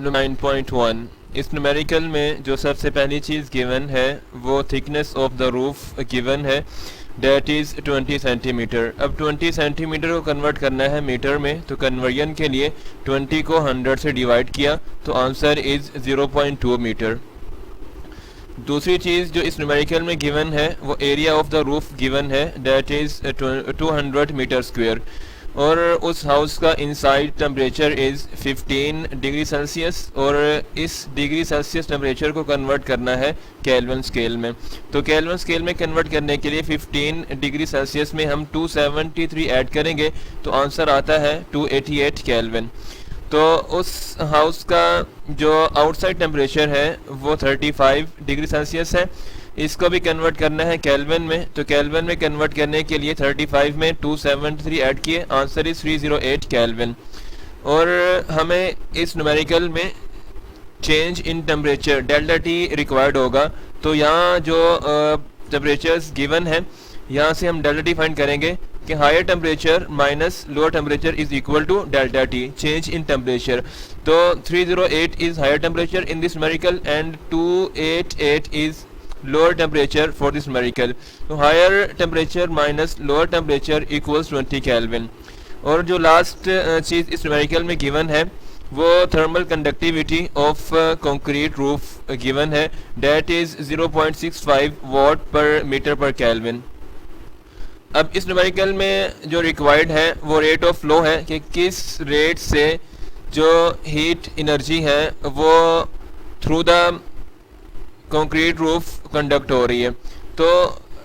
9.1 इस न्यूमेरिकल में जो सबसे पहली चीज़ गिवन है वो thickness of the roof given है, डेट इज़ 20 सेंटीमीटर। अब 20 सेंटीमीटर को कन्वर्ट करना है मीटर में, तो कन्वर्जन के लिए 20 को 100 से डिवाइड किया तो आंसर इज़ 0.2 मीटर। दूसरी चीज़ जो इस न्यूमेरिकल में गिवन है वो area of the roof given है, डेट इज़ 200 मीटर स्क्वायर, और उस हाउस का inside temperature is 15 degree Celsius, और इस डिग्री सेल्सियस टेम्परेचर को कन्वर्ट करना है केल्विन स्केल में। तो केल्विन स्केल में कन्वर्ट करने के लिए 15 डिग्री सेल्सियस में हम 273 ऐड करेंगे तो आंसर आता है 288 केल्विन। तो उस हाउस का जो आउटसाइड टेम्परेचर है वो 35 डिग्री सेल्सियस है, इसको भी कन्वर्ट करना है केल्विन में। तो केल्विन में कन्वर्ट करने के लिए 35 में 273 ऐड किए, आंसर इज 308 केल्विन। और हमें इस न्यूमेरिकल में change in temperature delta T required होगा। तो यहाँ जो टेम्परेचर्स गिवन है यहाँ से हम डेल्टा टी फाइंड करेंगे कि higher temperature minus lower temperature is equal to delta T, change in temperature. तो 308 is higher temperature in this numerical and 288 is lower temperature for this numerical. तो higher temperature minus lower temperature equals 20 Kelvin। और जो last चीज़ इस numerical में given है वो thermal conductivity of concrete roof given है, that is 0.65 watt per meter per Kelvin। अब इस numerical में जो required है वो rate of flow है कि किस रेट से जो heat energy है वो through the concrete roof conduct हो रही है। तो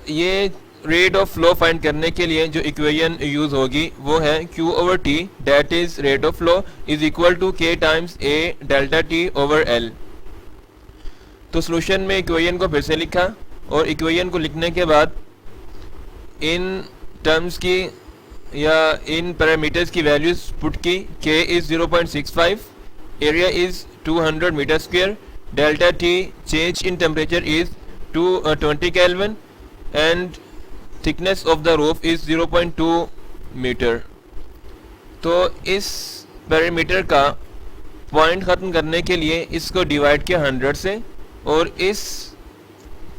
ये रेट ऑफ फ्लो फाइंड करने के लिए जो इक्वेशन यूज होगी वो है Q over T, that is rate of flow, is equal to K times A delta T over L। तो सोल्यूशन में इक्वेशन को फिर से लिखा और इक्वेशन को लिखने के बाद इन टर्म्स की या इन पैरामीटर्स की वैल्यूज पुट की। K is 0.65, area is 200 metre square, delta T change in temperature is 20 Kelvin and thickness of the roof is 0.2 meter। तो इस पैरामीटर का पॉइंट ख़त्म करने के लिए इसको डिवाइड किया 100 से, और इस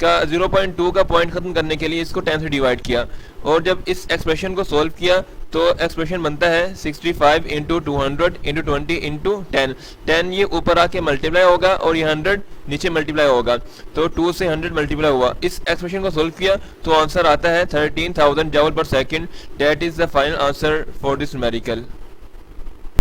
का 0.2 का पॉइंट ख़त्म करने के लिए इसको 10 से डिवाइड किया, और जब इस एक्सप्रेशन को सॉल्व किया तो एक्सप्रेशन बनता है 65 इंटू 200 इंटू 20 इंटू 10। 10 ये ऊपर आके मल्टीप्लाई होगा और ये 100 नीचे मल्टीप्लाई होगा, तो 2 से 100 मल्टीप्लाई हुआ। इस एक्सप्रेशन को सॉल्व किया तो आंसर आता है 13,000 जूल पर second. That is the final answer for this numerical.